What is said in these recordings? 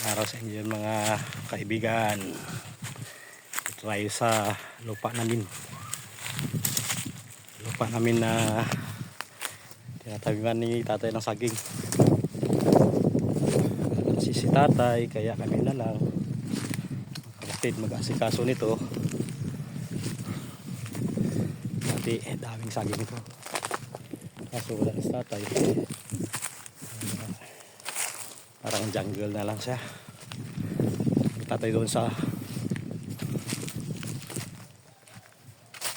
Araw sa inyo mga kaibigan. Try sa lupa namin. Lupa namin na tinatabihan ni tatay ng saging. Si tatay, kaya kami na lang kapatid mag-asikaso nito. Dati daming saging ito. Kaso wala si tatay. Parang jungle na lang siya. Tatay doon sa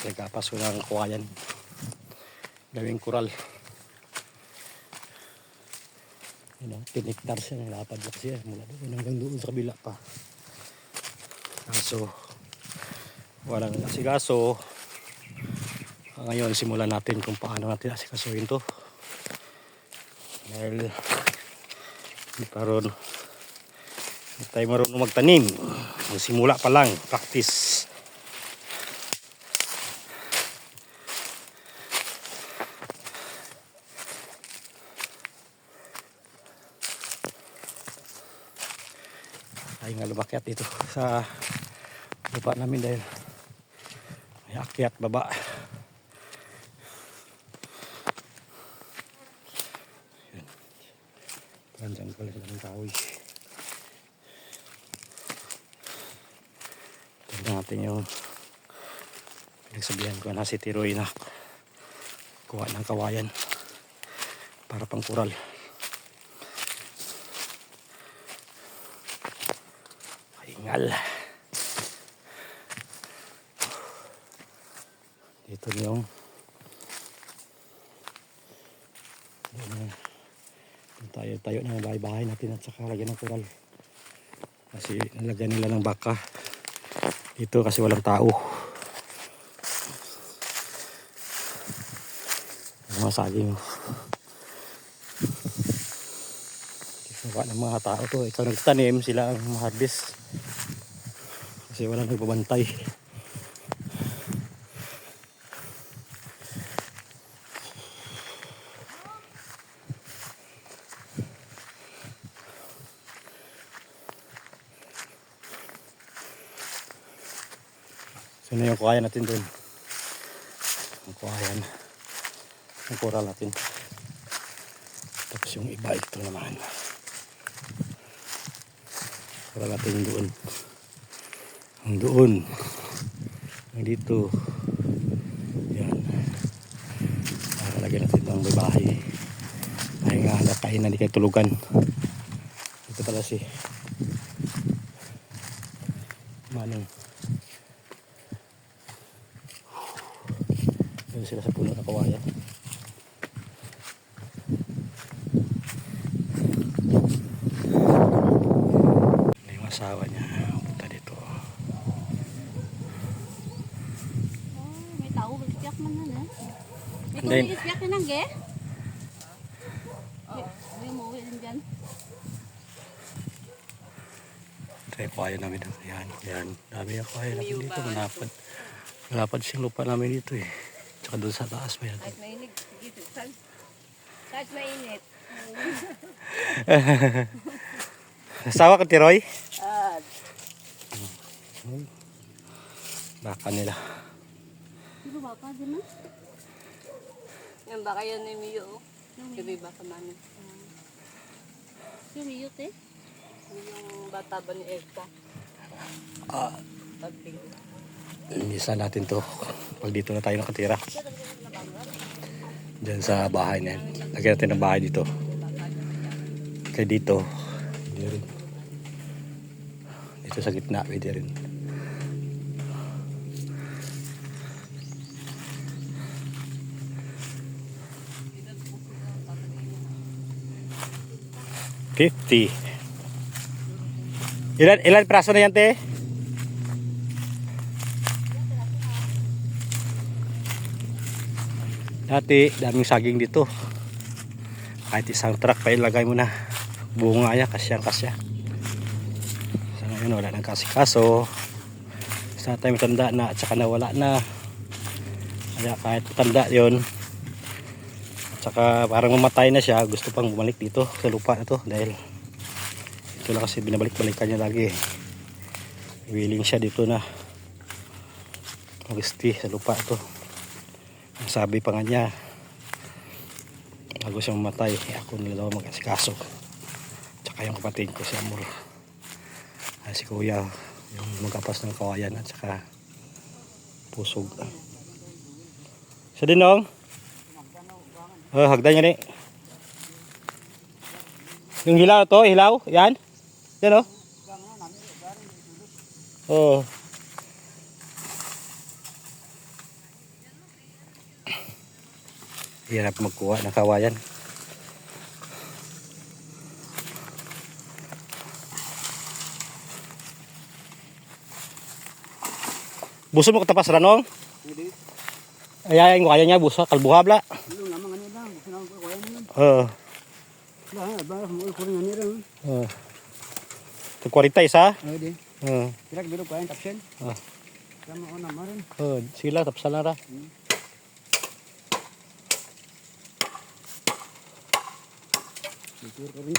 nagkapaso ng kawayan, gawing kural. Tiniktar siya, nalapad lang siya mula doon hanggang doon sa kabila pa. Kaso walang asikaso. Ngayon simulan natin kung paano natin asikasuhin to, dahil karon hindi tayo marunong magtanim. Magsimula pa lang, practice. Ay nga lumakyat dito sa lupa namin dahil may akyat baba. Panjang pala ng kahoy. Tignan natin yung pinagsabihan ko na si Tiroy na kuha ng kawayan para pang kural. Ingal. Dito yung tayo ng bahay-bahay natin at saka lagyan ng kural. Kasi nalagyan nila ng baka dito kasi walang tao. Mga saging. Wala ng mga tao to. Ikaw nagtanim, sila ang maharbis. Kasi wala nagbabantay. So na yung kuhayan natin dun. Ang kuhayan. Ang kural natin. Tapos yung iba ito naman. Kural natin doon. Ang doon. Ang dito. Yan. Lagyan natin ng bahay. Ay nga, nakain na di kayo tulugan. Ito pala si Manong. Doon sila sa puno na kawayan. May yung asawa niya. Punta dito. May tao, magsiyak man na. May Then, kung isiyak na lang, ge? May umuwi din dyan. ito yung kawayan namin. Yan, yan. Dami yung kawayan namin dito. Malapad. Malapad siyang lupa namin dito eh. Tsaka doon sa taas may Kahit mainit. Kahit mainit. Asawa ka, Tiroy? Ah. Baka nila. Sino baka dyan na? Yan baka yan ni Mio. Sabi baka namin. Si Mio, te? Yung bata ba ni Erta? Isa natin to pag dito na tayo nakatira. Diyan sa bahay na yan. Lagyan natin ng bahay dito. Kaya dito, hindi rin. Dito sa gitna, pwede rin. Ilan praso na yan, te? Dati, daming saging dito. Kahit isang truck pa ilagay mo na. Bunga niya, kasyang-kasya. So ngayon, wala nang kasikaso. Sa tayo matanda na, at saka nawala na. Kaya kahit matanda yun, at saka parang mamatay na siya, gusto pang bumalik dito sa lupa na to. Dahil ito Dito lang kasi binabalik-balikan niya lagi. Willing siya dito na mag-stay sa lupa to. Ang sabi pa nga niya, bago siya mamatay, ako nila daw mag-asikaso. Tsaka yung kapatid ko si Amor. Si Kuya, yung magkapas ng kawayan at saka pusog. Sa dinong? Hagdan niya ni. Yung hilaw to, hilaw? Yan? Yan o? Oh. Hirap magkuha ng kawayan. Buso mo katapas ranong? Hindi. Ayayin ko kaya niya buso kalbuhabla. Yung lamang ano lang, buso na ko kaya naman. Oo. Lah, ba mo ko rin nira. Oo. 40 isa? Ay di. Oo. Kira bilo kaya tapsen. Ah. Sama ko na marin. Oo, sige lang tapsan na ra. Titur ko rin.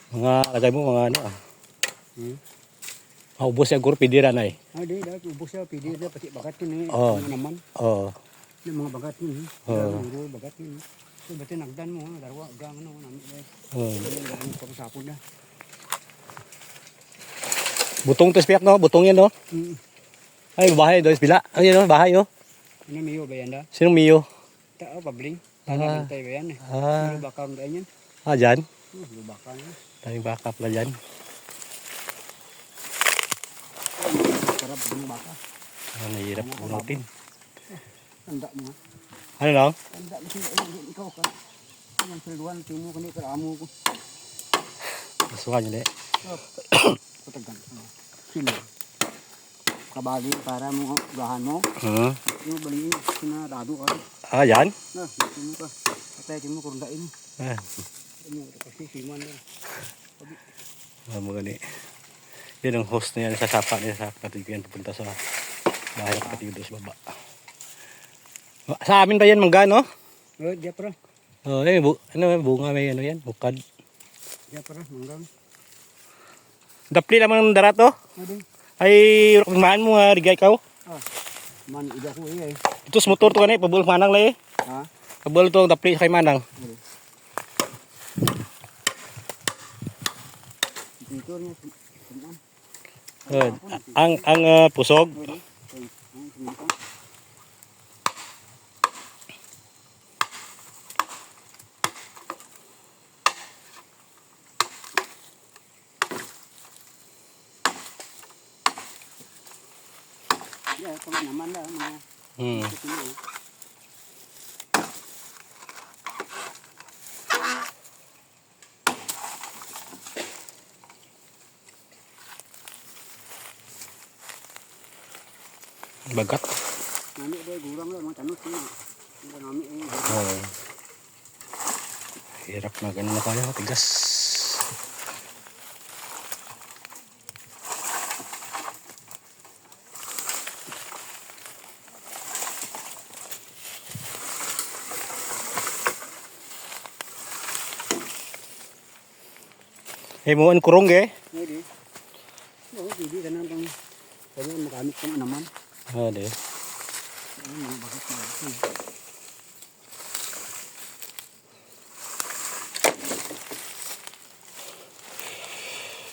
Mga lagay mo mga ano ah. Hmm. Maubos yung guro pidira na eh. Ay di, dapat ubos siya pidi dia pati bagat ni. Oh. Naman. Oo. Yung mga bagat ni. Oh. Yung bagat ni. So bati nagdan mo, darwa gang ano nami. Oo. Ano ko sapon na. Butong to spiak no, butong yan no. Ay bahay do bila. Ay no, bahay oh. Ano miyo bayanda? Sinong Mio? Tao pabling. Ah. Tanah bantay bayan eh. Ah, Ano bakal dayan yan? dyan. Bakal. Daming baka pala dyan. Sarap ng baka. Nahihirap punutin. Tanda mo. Ano lang? Tanda mo sila ikaw ka. Ang silwan timo kani para amo ko. Masukan yun eh. Patagan. Sino? Kabali para mo gahan mo. Yung bali sinarado ka. Ah, yan? Na, timo ka. Patay mo kurundain. Ah, Ano kasi siman na. mo gani. Yan ang host na yan sa sapa niya sa kapatid ko yan pupunta sa bahay ng kapatid ko sa baba. Sa amin ba yan mangga no? Oh, dia pra. Oh, ano bunga may ano yan, bukad. Dia pra manggang. Dapli naman ng darato. Ade. Ay, maan mo nga rigay ka. Ah. Man ida ko eh. Ito sa motor to kanay, pabul manang lay. Ha? Pabul to dapli sa kay manang. Dito niya. Ang pusog. Ya, kung naman na mga Hmm. Bagat. nami dia gurang lah mga tanot na. Mga nami eh. Oh. Hirap na ganun na kaya, tigas. Eh, mo an kurong eh. Hindi. Oo, hindi ka na pang kaya magamit kang naman. Ah, de. Mga bagat na.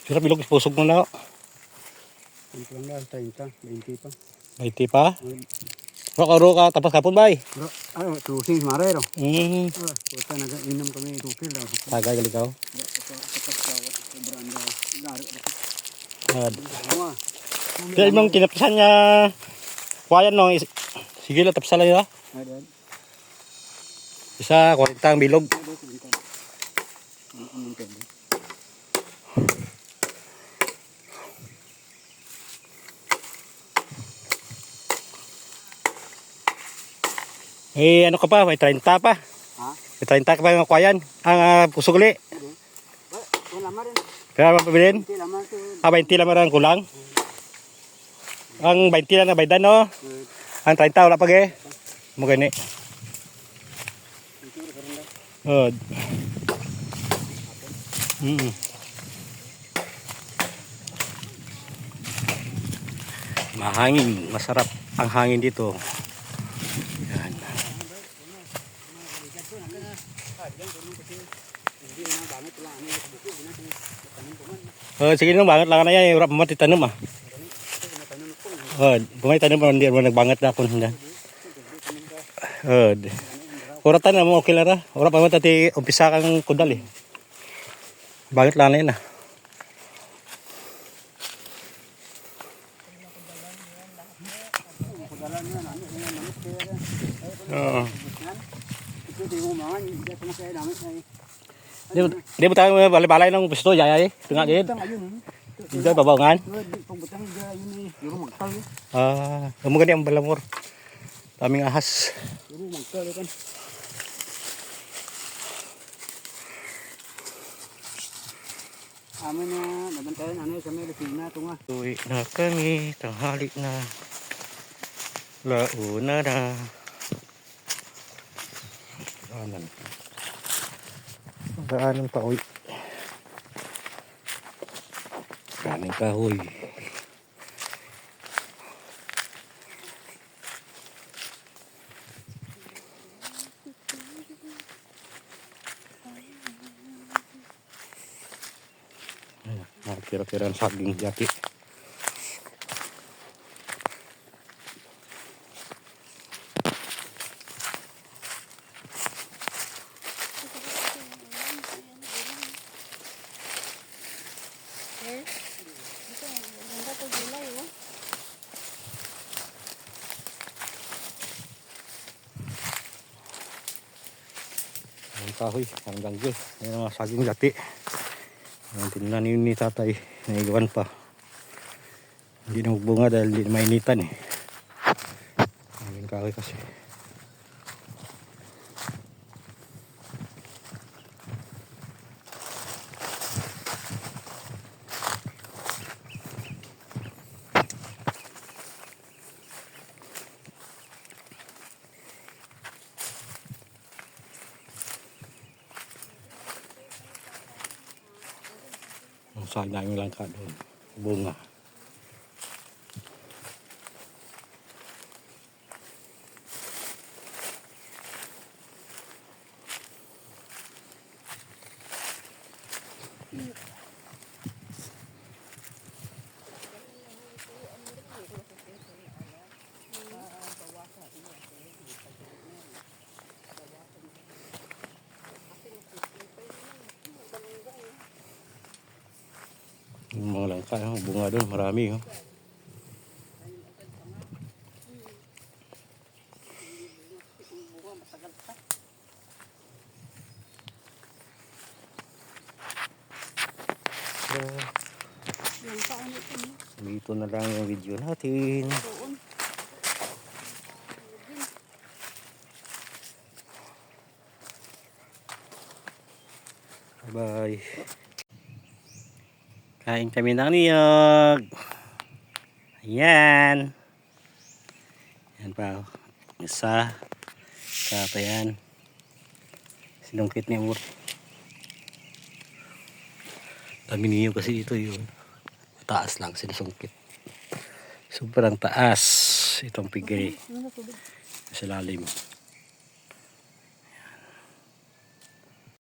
Hirap ilog pusog mo na. Ang lang lang, 30, 20 pa. 20 pa. Ro ka tapos kapon bay. Pero, ano, trusing marero. Hmm. Puta, nag-inom kami tukil daw. Tagay gali ka. Tapos daw, sobrang daw. Laro. Ah, Ano kaya mong kinapisan niya. Kuwayan no. Sige lang tapos lang yun. Ada. Isa 40 ang bilog. Ada sebentar. Ano pwede? Eh ano ka pa? May 30 pa. Ha? May 30 ka pa ng kuwayan. Ang pusog uli. Wala ma rin. Kaya mapabilin. Hindi lamang to. 20 lang marang kulang. Ang 20 lang na baydan no. Ang 30 wala pa ge. Mo gani. Ito rin daw. Oh. Mm. Mahangin, masarap ang hangin dito. Yan. Sige nang banget lang na yan, urap mo titanong ah. Bumay tanong mo hindi mo nagbangat na kun hindan. Uratan na mo okay lang ra. Urap mo tati umpisa kang kudal eh. Bangat lang na yan ah. Oo. Di mo tayo balay-balay ng gusto, yaya eh. Tunga din. Dito babawngan. Amo gani ang balamor. Daming ahas. Amin na nabantayan ano sa may Lucina tunga. Uwi na kami, tanghali na. Launa na. Daanan pa uwi. Daming kahoy. Mga tira-tira ng saging jati. Ang kahoy, ang ganggol. Ayan mga saging jati. Ang tinanim ni tatay, naigawan pa. Hindi na magbunga dahil hindi na mainitan eh. Ang kahoy kasi. Ang daming langka doon. Bunga. Yung mga langka, bunga doon, marami. Oh. Dito na lang yung video natin. Bye. Kain kami ng niyog. Ayan. Ayan pa. Isa. Kapa yan. Sinungkit niya mo. Dami niyog kasi dito yun. Taas lang sinusungkit. Sobrang taas. Itong pigay. Sa lalim.